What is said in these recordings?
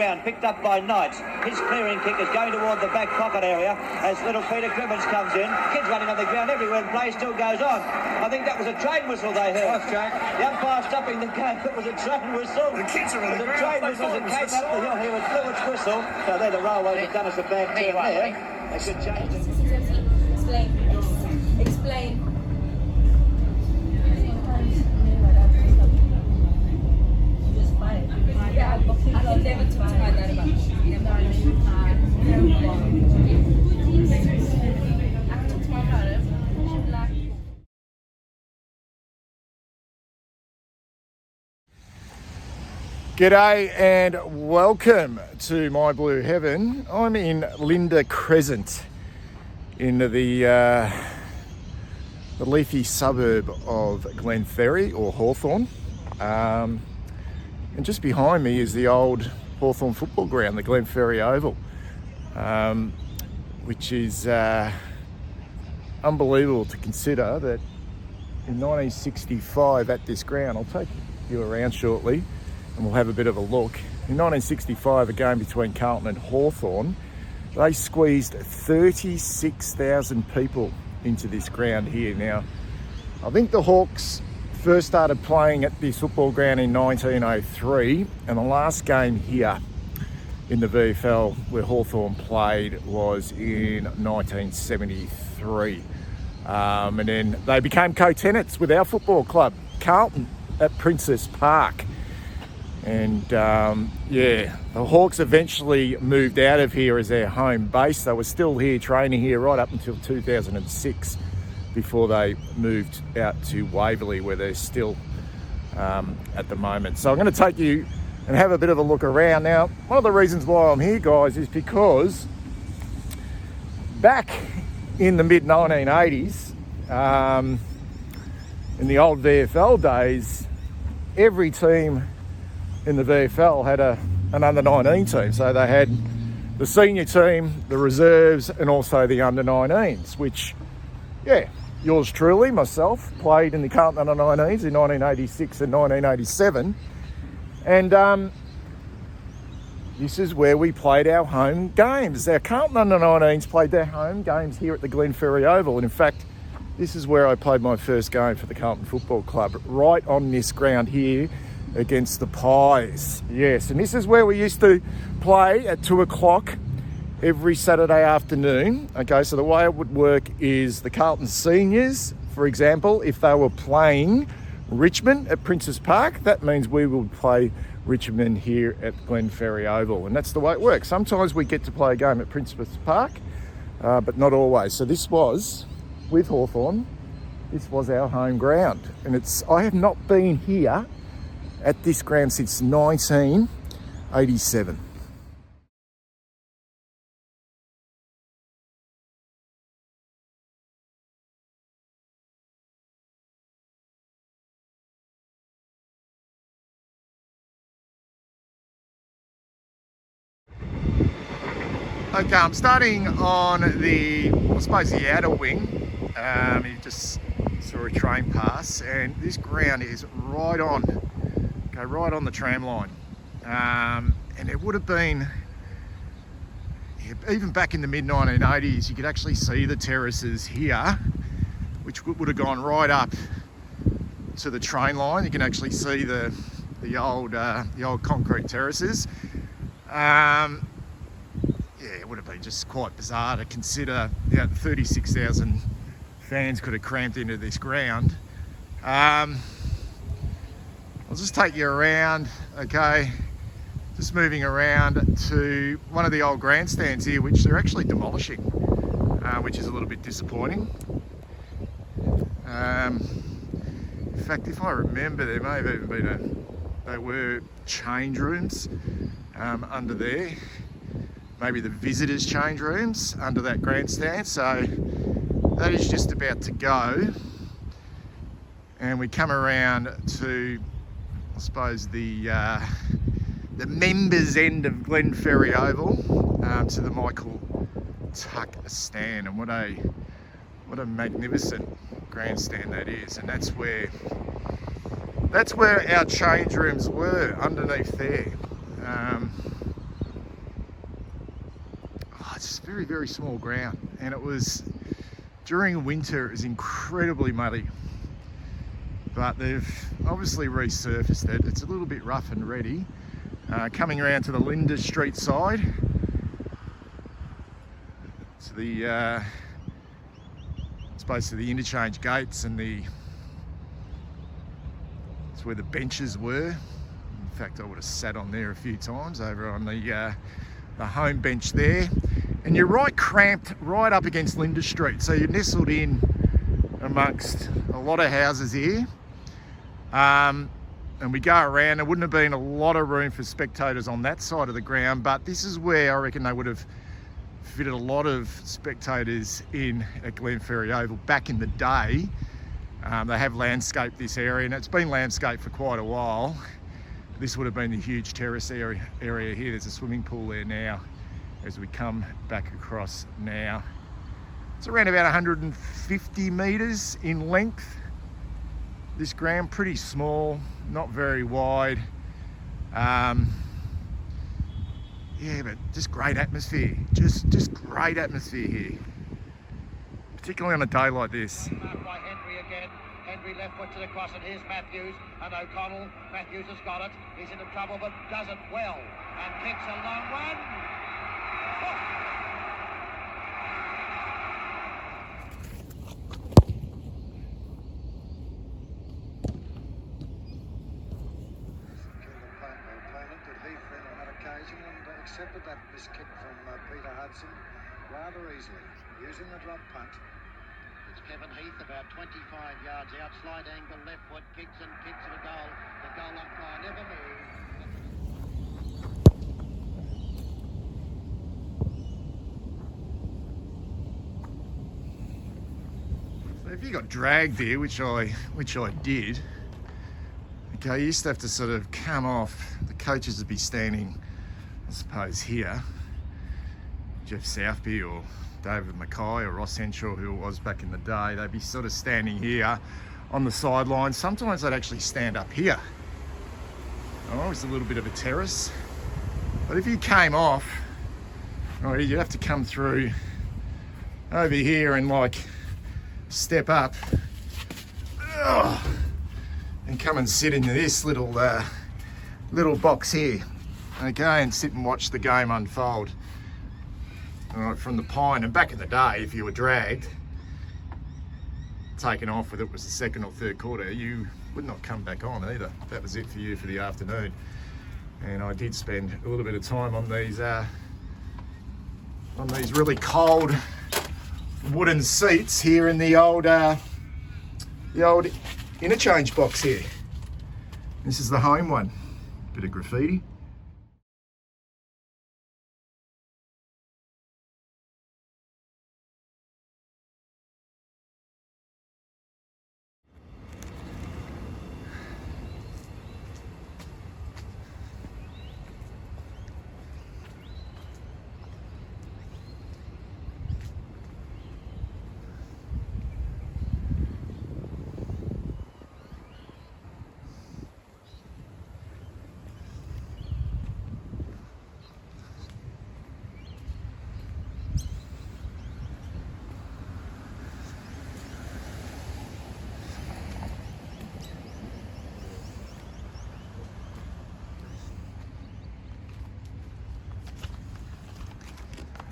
ground, picked up by Knights. His clearing kick is going toward the back pocket area as little Peter Crimmins comes in. Kids running on the ground everywhere, and play still goes on. I think that was a train whistle they heard. Jack. The umpire stopping the game. It was a train whistle. The kids are on the ground. ground. The train whistle that came up the hill here with Fluid's whistle. So there the railways have done us a bad turn there. They should change it. Explain. G'day and welcome to My Blue Heaven. I'm in Linda Crescent in the leafy suburb of Glenferrie or Hawthorn. And just behind me is the old Hawthorn football ground, the Glenferrie Oval, which is unbelievable to consider that in 1965 at this ground, I'll take you around shortly and we'll have a bit of a look. In 1965, a game between Carlton and Hawthorn, they squeezed 36,000 people into this ground here. Now, I think the Hawks first started playing at this football ground in 1903, and the last game here in the VFL where Hawthorn played was in 1973. And then they became co-tenants with our football club, Carlton, at Princess Park. And the Hawks eventually moved out of here as their home base. They were still here, training here right up until 2006 before they moved out to Waverley, where they're still at the moment. So I'm going to take you and have a bit of a look around. Now, one of the reasons why I'm here, guys, is because back in the mid-1980s, in the old VFL days, every team in the VFL had an under-19 team. So they had the senior team, the reserves, and also the under-19s, which, yours truly, myself, played in the Carlton under-19s in 1986 and 1987. And this is where we played our home games. Our Carlton under-19s played their home games here at the Glenferrie Oval. And in fact, this is where I played my first game for the Carlton Football Club, right on this ground here, against the Pies. Yes, and this is where we used to play at 2 o'clock every Saturday afternoon. Okay, so the way it would work is the Carlton seniors, for example, if they were playing Richmond at Princess Park, that means we would play Richmond here at Glenferrie Oval. And that's the way it works. Sometimes we get to play a game at Princess Park, but not always. So this was, with Hawthorn, this was our home ground. And I have not been here at this ground since 1987. Okay, I'm starting on the outer wing. You just saw a train pass, and this ground is right on the tram line. And it would have been, even back in the mid-1980s, you could actually see the terraces here, which would have gone right up to the train line. You can actually see the old concrete terraces. It would have been just quite bizarre to consider, 36,000 fans could have cramped into this ground. I'll just take you around, okay? Just moving around to one of the old grandstands here, which they're actually demolishing, which is a little bit disappointing. In fact, if I remember, there may have even been there were change rooms under there. Maybe the visitors' change rooms under that grandstand. So that is just about to go. And we come around to, I suppose, the members' end of Glenferrie Oval, to the Michael Tuck stand. And what a magnificent grandstand that is. And that's where our change rooms were, underneath there. very, very small ground, and it was during winter. It was incredibly muddy, but they've obviously resurfaced it. It's a little bit rough and ready. Coming around to the Linda Street side, to the it's basically the interchange gates, and it's where the benches were. In fact, I would have sat on there a few times over on the home bench there. And you're right cramped right up against Linda Street, so you're nestled in amongst a lot of houses here. And we go around. There wouldn't have been a lot of room for spectators on that side of the ground, but this is where I reckon they would have fitted a lot of spectators in at Glenferrie Oval back in the day. They have landscaped this area, and it's been landscaped for quite a while. This would have been the huge terrace area here. There's a swimming pool there now as we come back across now. It's around about 150 metres in length. This ground, pretty small, not very wide. Yeah, but just great atmosphere. Just great atmosphere here, particularly on a day like this. By Henry again. Henry left foot to the cross, and here's Matthews and O'Connell. Matthews has got it. He's into trouble, but does it well and kicks a long one. Opponent did Heath then on that occasion, and accepted that miss kick from Peter Hudson rather easily, using the drop punt. It's Kevin Heath about 25 yards out, slide angle, left foot, kicks and kicks at a goal. The goal umpire never moved. So if you got dragged there, which I did, okay, you used to have to sort of come off. The coaches would be standing, I suppose, here. Jeff Southby or David Mackay or Ross Henshaw, who it was back in the day, they'd be sort of standing here on the sidelines. Sometimes they'd actually stand up here. Oh, it's a little bit of a terrace. But if you came off, oh, you'd have to come through over here and like step up and come and sit in this little box here, okay, and sit and watch the game unfold. All right, from the pine. And back in the day, if you were dragged, taken off, whether it was the second or third quarter, you would not come back on either. That was it for you for the afternoon. And I did spend a little bit of time on these really cold wooden seats here in the old interchange box here. This is the home one. Bit of graffiti.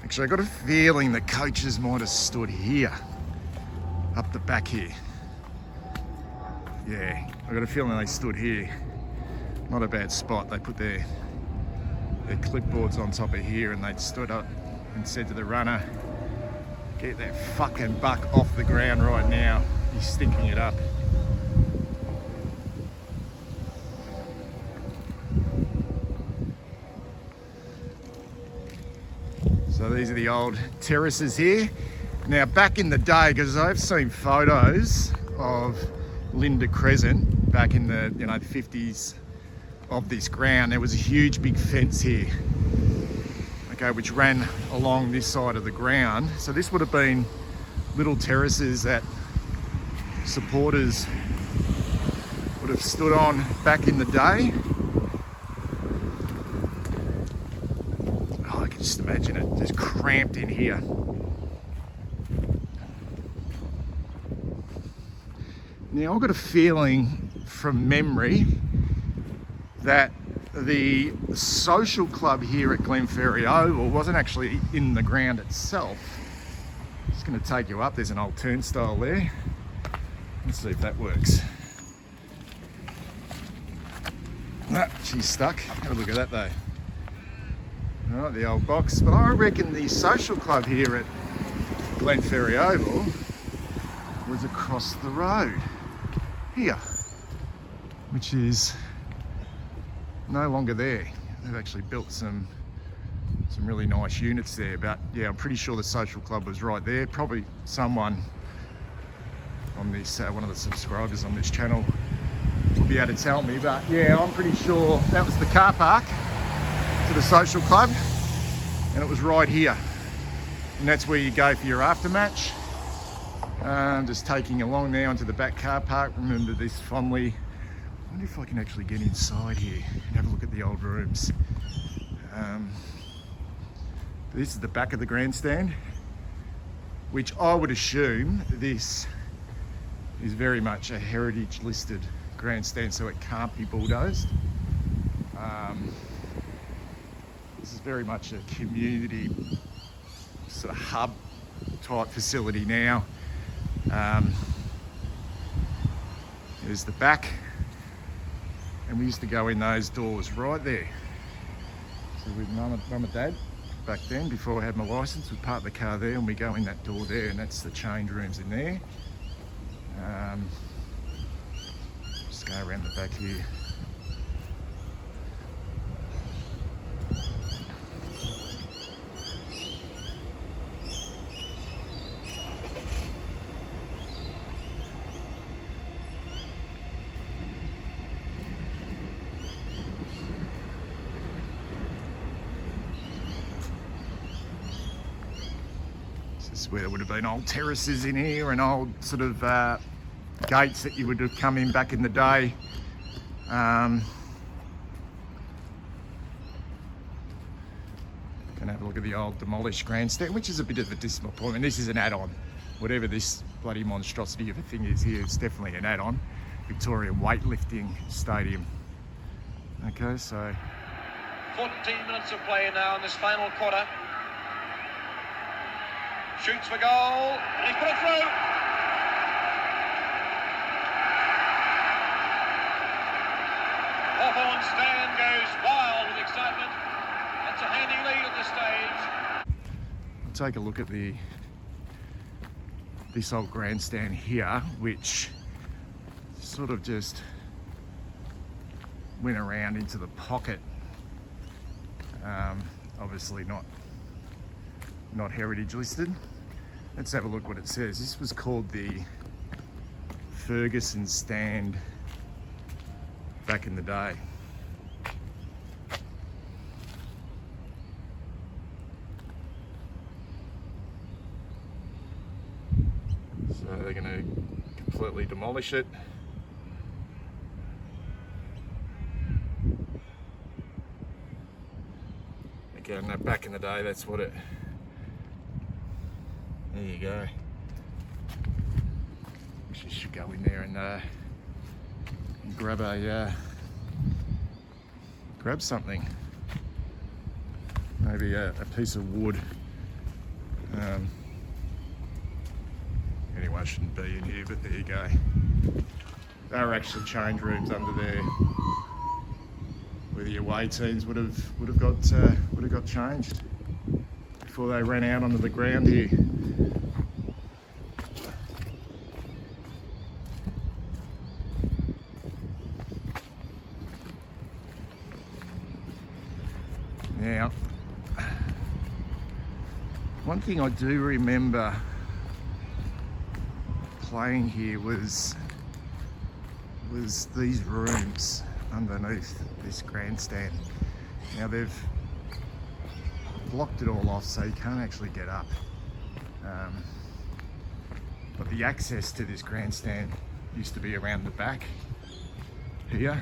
Actually, I got a feeling the coaches might have stood here, up the back here. Yeah, I got a feeling they stood here. Not a bad spot. They put their clipboards on top of here, and they'd stood up and said to the runner, "Get that fucking buck off the ground right now. He's stinking it up." So these are the old terraces here. Now back in the day, because I've seen photos of Linda Crescent back in the 50s of this ground, there was a huge big fence here, okay, which ran along this side of the ground. So this would have been little terraces that supporters would have stood on back in the day. Oh I can just imagine it just cramped in here. Now I've got a feeling from memory that the social club here at Glenferrie Oval wasn't actually in the ground itself. Just going to take you up. There's an old turnstile there. Let's see if that works. Ah, she's stuck. Have a look at that though. All right, the old box. But I reckon the social club here at Glenferrie Oval was across the road here, which is no longer there. They've actually built some really nice units there, but yeah, I'm pretty sure the social club was right there. Probably someone on this, one of the subscribers on this channel will be able to tell me, but yeah, I'm pretty sure that was the car park to the social club, and it was right here, and that's where you go for your aftermatch. Just taking along now into the back car park. Remember this fondly. I wonder if I can actually get inside here and have a look at the old rooms. This is the back of the grandstand, which I would assume this is very much a heritage listed grandstand, so it can't be bulldozed. This is very much a community sort of hub type facility now. There's the back, and we used to go in those doors right there. So with mum and dad back then, before I had my licence, we'd park the car there and we go in that door there, and that's the change rooms in there. Just go around the back here. Where there would have been old terraces in here and old sort of gates that you would have come in back in the day. Gonna have a look at the old demolished grandstand, which is a bit of a disappointment. This is an add-on. Whatever this bloody monstrosity of a thing is here, it's definitely an add-on. Victorian weightlifting stadium. Okay, so 14 minutes of play now in this final quarter. Shoots for goal, and he's put it through. Hawthorn stand goes wild with excitement. That's a handy lead at this stage. I'll take a look at this old grandstand here, which sort of just went around into the pocket. Obviously not heritage listed. Let's have a look what it says. This was called the Ferguson stand back in the day. So they're going to completely demolish it. Again, back in the day, that's what it. There you go. Actually should go in there and grab something. Maybe a piece of wood. Anyway, I shouldn't be in here, but there you go. There are actually change rooms under there, where the away teams would have got changed before they ran out onto the ground here. Now, one thing I do remember playing here was these rooms underneath this grandstand. Now they've blocked it all off so you can't actually get up. But the access to this grandstand used to be around the back here.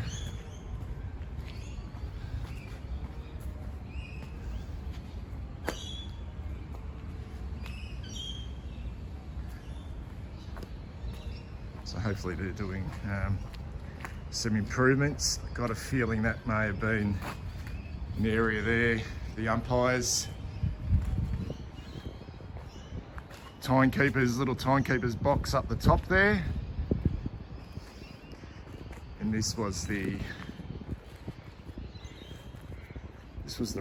hopefully they're doing some improvements. Got a feeling that may have been an area there. The umpires, timekeepers, little timekeepers box up the top there. And this was the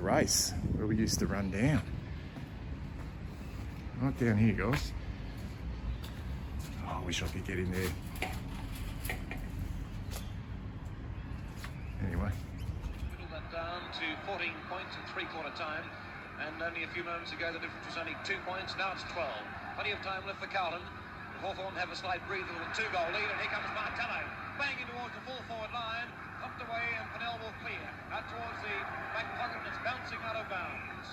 race where we used to run down. Right down here, guys. Oh, I wish I could get in there. Anyway. Whittled that down to 14 points at three-quarter time, and only a few moments ago the difference was only 2 points. Now it's 12. Plenty of time left for Carlton. Hawthorn have a slight breather with a 2-goal lead, and here comes Martello, banging towards the full forward line, knocked away, and Pennell will clear. Out towards the back pocket, and it's bouncing out of bounds.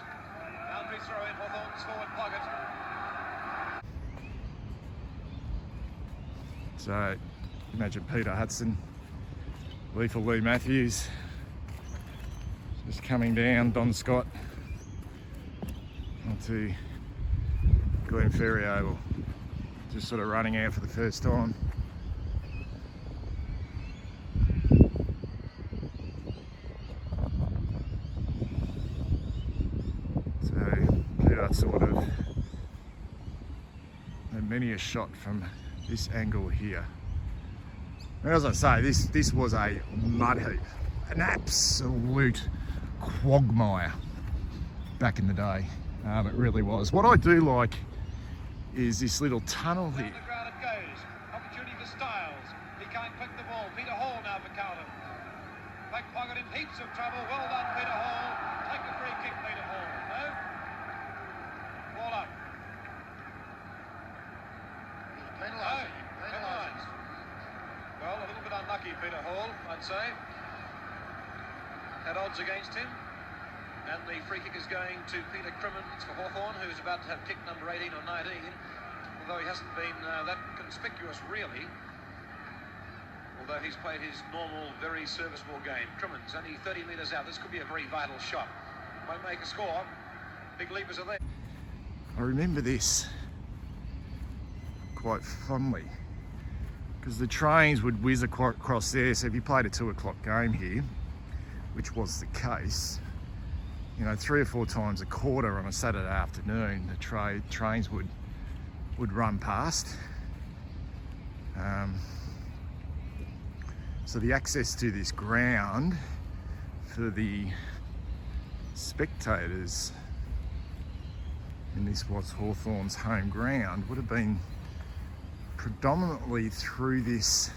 Boundary throw in Hawthorn's forward pocket. So imagine Peter Hudson, Lethal Lee Matthews, just coming down, Don Scott onto Glenferrie Oval, just sort of running out for the first time. So Peter sort of had many a shot from this angle here. And as I say, this was a mud heap, an absolute quagmire back in the day. It really was. What I do like is this little tunnel here. Down the ground it goes. Opportunity for Styles. He can't click the ball. Peter Hall now for Carlton. Back pocket in heaps of trouble. Well done, Peter Hall. Take a free kick, Peter Hall. No? Ball up. Penalised. Penalised. Well, a little bit unlucky, Peter Hall, I'd say. Had odds against him. And the free kick is going to Peter Crimmins for Hawthorn, who's about to have kicked number 18 or 19, although he hasn't been that conspicuous, really. Although he's played his normal, very serviceable game. Crimmins, only 30 metres out. This could be a very vital shot. Might make a score. Big leapers are there. I remember this quite fondly because the trains would whiz across there. So if you played a 2 o'clock game here, which was the case, you know, 3 or 4 times a quarter on a Saturday afternoon, the trains would run past. So the access to this ground for the spectators, and this was Hawthorn's home ground, would have been predominantly through this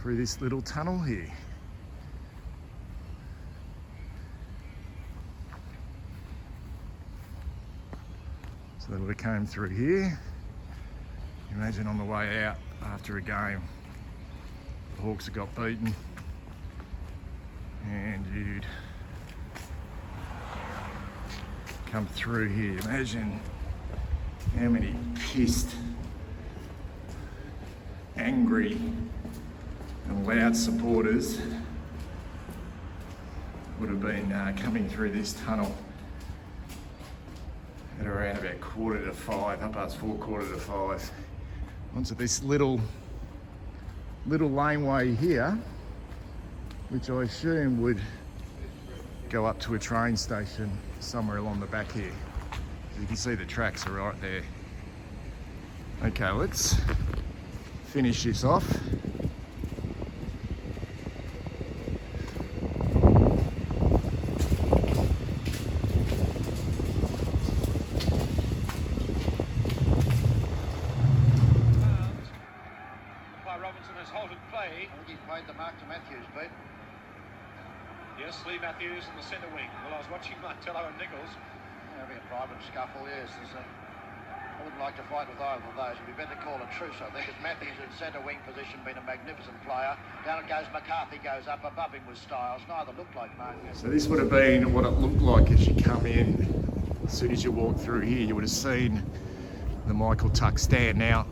little tunnel here. So they would have came through here. Imagine on the way out after a game, the Hawks have got beaten, and you'd come through here. Imagine how many pissed, angry and loud supporters would have been coming through this tunnel at around about 4:45, 4:45, onto this little laneway here, which I assume would go up to a train station somewhere along the back here. You can see the tracks are right there. Okay, let's finish this off. Yes, Lee Matthews in the centre wing. Well, I was watching Martello and Nichols. There'll be a private scuffle, yes. I wouldn't like to fight with either of those. It'd be better to call a truce, I think. As Matthews in centre wing position, been a magnificent player. Down it goes, McCarthy goes up. Above him was Styles. Neither looked like Martin. So this would have been what it looked like as you come in. As soon as you walk through here, you would have seen the Michael Tuck stand. Now,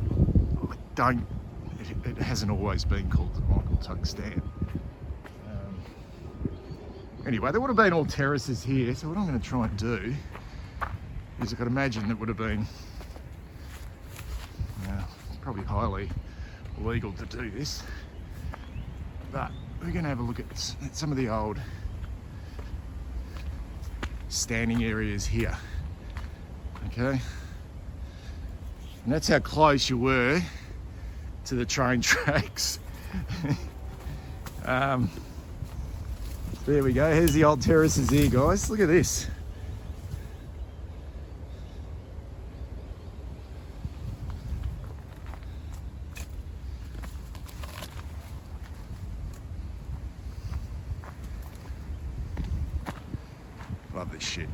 it hasn't always been called the Michael Tuck stand. Anyway, there would have been all terraces here, so what I'm going to try and do is I could imagine that would have been probably highly legal to do this, but we're going to have a look at some of the old standing areas here. Okay, and that's how close you were to the train tracks. There we go. Here's the old terraces here, guys. Look at this. Love this shit.